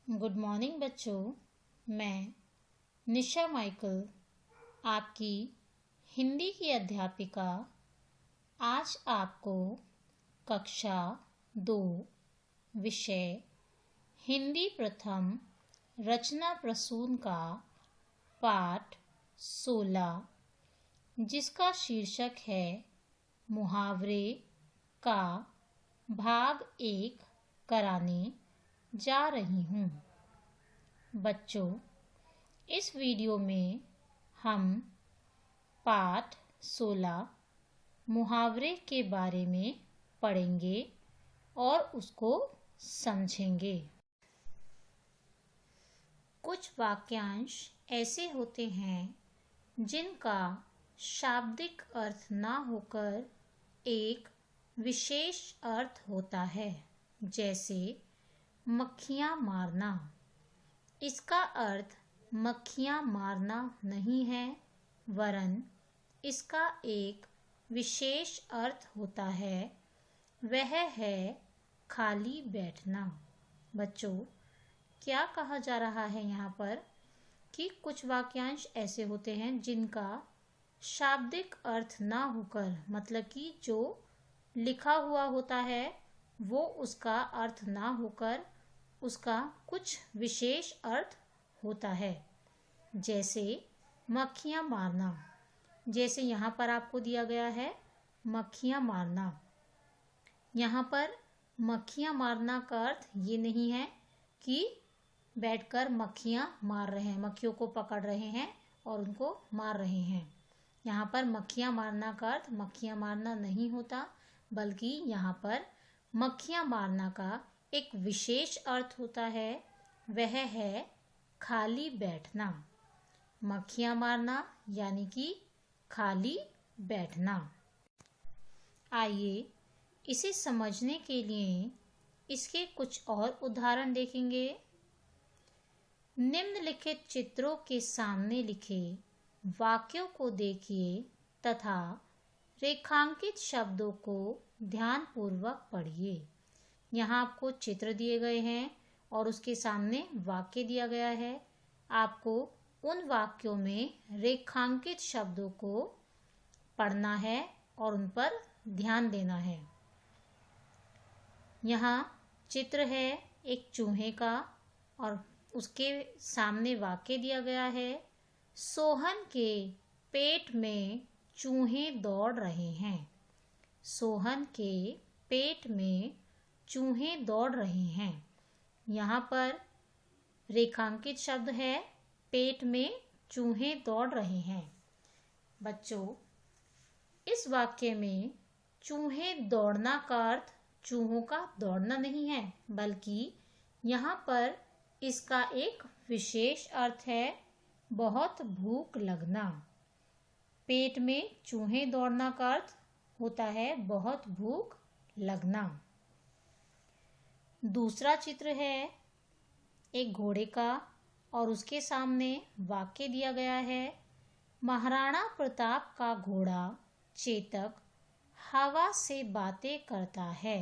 Good morning बच्चों। मैं निशा Michael, आपकी हिंदी की अध्यापिका, आज आपको कक्षा 2 विषय हिंदी प्रथम रचना प्रसून का पाठ 16 जिसका शीर्षक है मुहावरे का भाग 1 कराने जा रही हूँ। बच्चों, इस वीडियो में हम पाठ 16 मुहावरे के बारे में पढ़ेंगे और उसको समझेंगे। कुछ वाक्यांश ऐसे होते हैं जिनका शाब्दिक अर्थ ना होकर एक विशेष अर्थ होता है, जैसे मक्खियाँ मारना। इसका अर्थ मक्खियाँ मारना नहीं है, वरन इसका एक विशेष अर्थ होता है, वह है खाली बैठना। बच्चों, क्या कहा जा रहा है यहाँ पर कि कुछ वाक्यांश ऐसे होते हैं जिनका शाब्दिक अर्थ ना होकर, मतलब कि जो लिखा हुआ होता है वो उसका अर्थ ना होकर उसका कुछ विशेष अर्थ होता है, जैसे मक्खियाँ मारना। जैसे यहाँ पर आपको दिया गया है मक्खियाँ मारना। यहाँ पर मक्खियाँ मारना का अर्थ ये नहीं है कि बैठकर मक्खियाँ मार रहे हैं, मक्खियों को पकड़ रहे हैं और उनको मार रहे हैं। यहाँ पर मक्खियाँ मारना का अर्थ मक्खियाँ मारना नहीं होता, बल्कि यहाँ पर मक्खियाँ मारना का एक विशेष अर्थ होता है, वह है खाली बैठना। मक्खियाँ मारना यानी कि खाली बैठना। आइए इसे समझने के लिए इसके कुछ और उदाहरण देखेंगे। निम्नलिखित चित्रों के सामने लिखे वाक्यों को देखिए तथा रेखांकित शब्दों को ध्यानपूर्वक पढ़िए। यहाँ आपको चित्र दिए गए हैं और उसके सामने वाक्य दिया गया है। आपको उन वाक्यों में रेखांकित शब्दों को पढ़ना है और उन पर ध्यान देना है। यहाँ चित्र है एक चूहे का और उसके सामने वाक्य दिया गया है, सोहन के पेट में चूहे दौड़ रहे हैं। सोहन के पेट में चूहे दौड़ रहे हैं। यहाँ पर रेखांकित शब्द है पेट में चूहे दौड़ रहे हैं। बच्चों, इस वाक्य में चूहे दौड़ना का अर्थ चूहों का दौड़ना नहीं है, बल्कि यहाँ पर इसका एक विशेष अर्थ है बहुत भूख लगना। पेट में चूहे दौड़ना का अर्थ होता है बहुत भूख लगना। दूसरा चित्र है एक घोड़े का और उसके सामने वाक्य दिया गया है, महाराणा प्रताप का घोड़ा चेतक हवा से बातें करता है।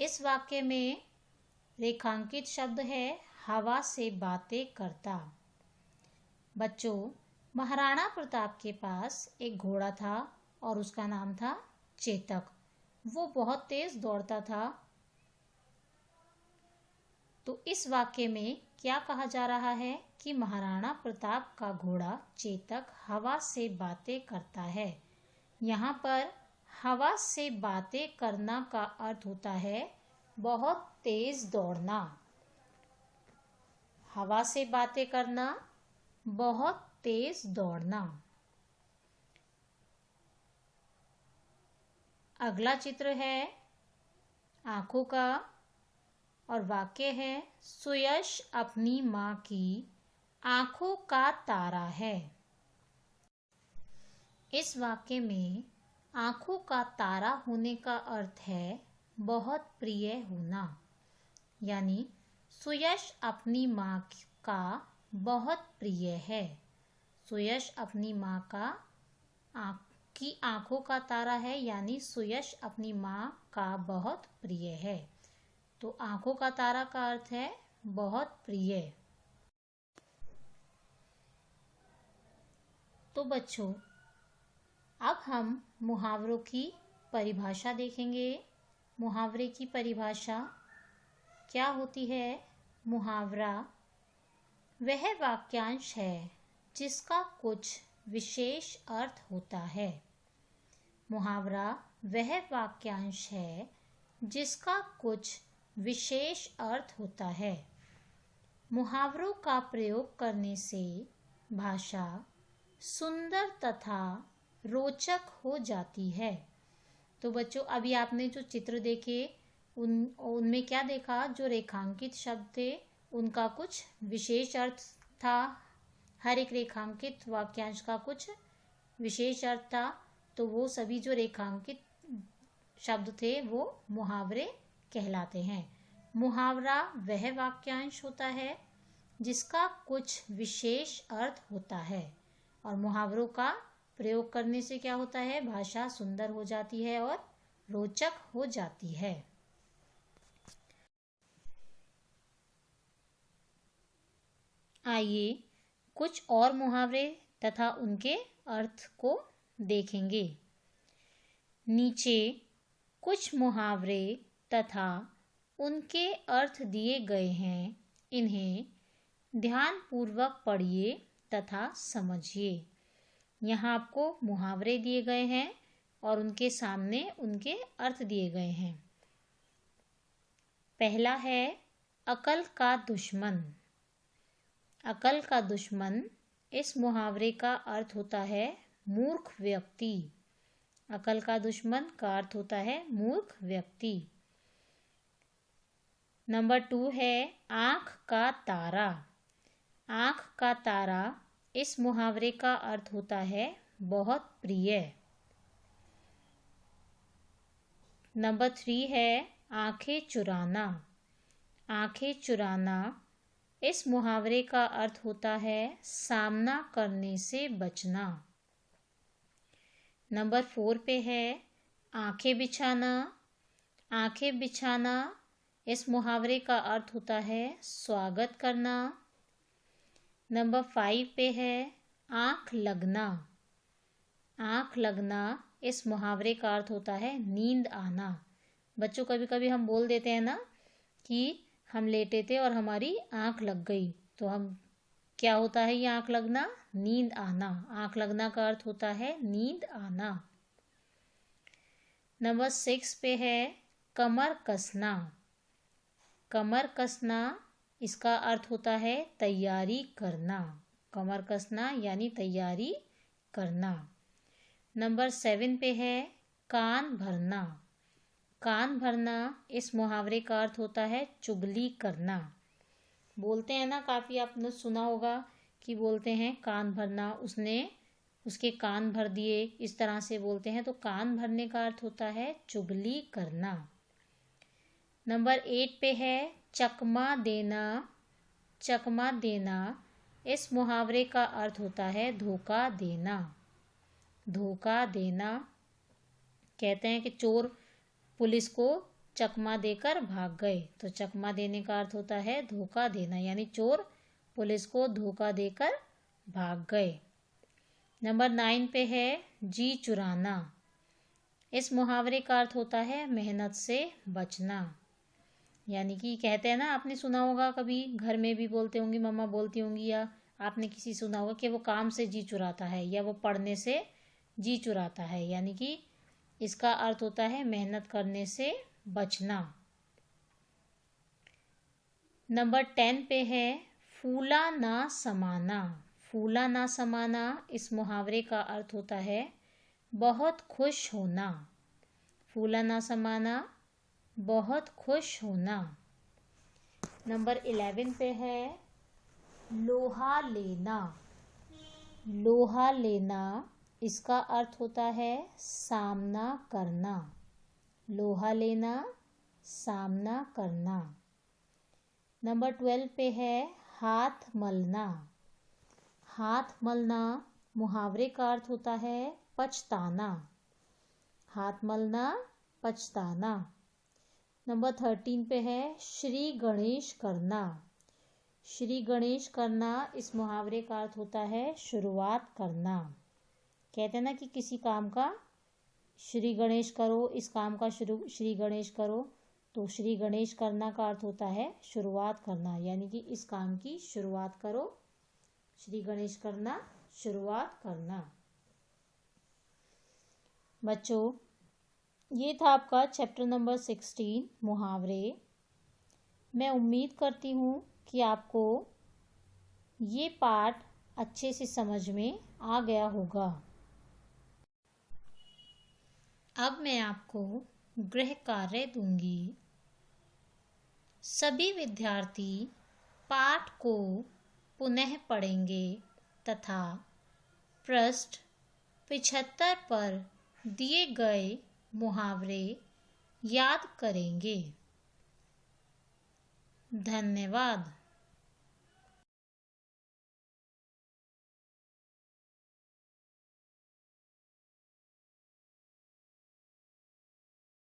इस वाक्य में रेखांकित शब्द है हवा से बातें करता। बच्चों, महाराणा प्रताप के पास एक घोड़ा था और उसका नाम था चेतक। वो बहुत तेज दौड़ता था। तो इस वाक्य में क्या कहा जा रहा है कि महाराणा प्रताप का घोड़ा चेतक हवा से बातें करता है। यहाँ पर हवा से बातें करना का अर्थ होता है बहुत तेज दौड़ना। हवा से बातें करना, बहुत तेज दौड़ना। अगला चित्र है आँखों का और वाक्य है, सुयश अपनी माँ की आँखों का तारा है। इस वाक्य में आँखों का तारा होने का अर्थ है बहुत प्रिय होना, यानी सुयश अपनी माँ का बहुत प्रिय है। सुयश अपनी माँ की आँखों का तारा है, यानी सुयश अपनी माँ का बहुत प्रिय है। तो आँखों का तारा का अर्थ है बहुत प्रिय। तो बच्चों, अब हम मुहावरों की परिभाषा देखेंगे। मुहावरे की परिभाषा क्या होती है? मुहावरा वह वाक्यांश है जिसका कुछ विशेष अर्थ होता है। मुहावरा वह वाक्यांश है जिसका कुछ विशेष अर्थ होता है। मुहावरों का प्रयोग करने से भाषा सुंदर तथा रोचक हो जाती है। तो बच्चों, अभी आपने जो चित्र देखे उनमें क्या देखा? जो रेखांकित शब्द थे उनका कुछ विशेष अर्थ था। हर एक रेखांकित वाक्यांश का कुछ विशेष अर्थ था। तो वो सभी जो रेखांकित शब्द थे वो मुहावरे कहलाते हैं। मुहावरा वह वाक्यांश होता है जिसका कुछ विशेष अर्थ होता है, और मुहावरों का प्रयोग करने से क्या होता है? भाषा सुंदर हो जाती है और रोचक हो जाती है। आइए कुछ और मुहावरे तथा उनके अर्थ को देखेंगे। नीचे कुछ मुहावरे तथा उनके अर्थ दिए गए हैं। इन्हें ध्यानपूर्वक पढ़िए तथा समझिए। यहाँ आपको मुहावरे दिए गए हैं और उनके सामने उनके अर्थ दिए गए हैं। पहला है अकल का दुश्मन। अकल का दुश्मन, इस मुहावरे का अर्थ होता है मूर्ख व्यक्ति। अकल का दुश्मन का अर्थ होता है मूर्ख व्यक्ति। नंबर 2 है आँख का तारा। आँख का तारा, इस मुहावरे का अर्थ होता है बहुत प्रिय। नंबर 3 है आंखें चुराना। आंखें चुराना, इस मुहावरे का अर्थ होता है सामना करने से बचना। नंबर 4 पे है आंखें बिछाना। आंखें बिछाना, इस मुहावरे का अर्थ होता है स्वागत करना। नंबर 5 पे है आँख लगना। आँख लगना, इस मुहावरे का अर्थ होता है नींद आना। बच्चों, कभी कभी हम बोल देते हैं ना कि हम लेटे थे और हमारी आँख लग गई, तो हम क्या होता है ये आँख लगना? नींद आना। आँख लगना का अर्थ होता है नींद आना। नंबर 6 पे है कमर कसना। कमर कसना, इसका अर्थ होता है तैयारी करना। कमर कसना यानी तैयारी करना। नंबर 7 पे है कान भरना। कान भरना, इस मुहावरे का अर्थ होता है चुगली करना। बोलते हैं ना, काफ़ी आपने सुना होगा कि बोलते हैं कान भरना, उसके कान भर दिए, इस तरह से बोलते हैं। तो कान भरने का अर्थ होता है चुगली करना। नंबर 8 पे है चकमा देना। चकमा देना, इस मुहावरे का अर्थ होता है धोखा देना। धोखा देना, कहते हैं कि चोर पुलिस को चकमा देकर भाग गए, तो चकमा देने का अर्थ होता है धोखा देना, यानी चोर पुलिस को धोखा देकर भाग गए। नंबर 9 पे है जी चुराना। इस मुहावरे का अर्थ होता है मेहनत से बचना। यानी कि कहते हैं ना, आपने सुना होगा, कभी घर में भी बोलते होंगी, मम्मा बोलती होंगी, या आपने किसी सुना होगा कि वो काम से जी चुराता है या वो पढ़ने से जी चुराता है। यानी कि इसका अर्थ होता है मेहनत करने से बचना। नंबर 10 पे है फूला ना समाना। फूला ना समाना, इस मुहावरे का अर्थ होता है बहुत खुश होना। फूला ना समाना, बहुत खुश होना। नंबर 11 पे है लोहा लेना। लोहा लेना, इसका अर्थ होता है सामना करना। लोहा लेना, सामना करना। नंबर 12 पे है हाथ मलना। हाथ मलना, मुहावरे का अर्थ होता है पछताना। हाथ मलना, पछताना। नंबर 13 पे है श्री गणेश करना। श्री गणेश करना इस मुहावरे का अर्थ होता है शुरुआत करना। कहते हैं ना कि किसी काम का श्री गणेश करो, इस काम का श्री गणेश करो, तो श्री गणेश करना का अर्थ होता है शुरुआत करना, यानी कि इस काम की शुरुआत करो। श्री गणेश करना, शुरुआत करना। बच्चों, ये था आपका चैप्टर नंबर 16 मुहावरे। मैं उम्मीद करती हूँ कि आपको ये पाठ अच्छे से समझ में आ गया होगा। अब मैं आपको गृह कार्य दूंगी। सभी विद्यार्थी पाठ को पुनः पढ़ेंगे तथा पृष्ठ 75 पर दिए गए मुहावरे याद करेंगे। धन्यवाद।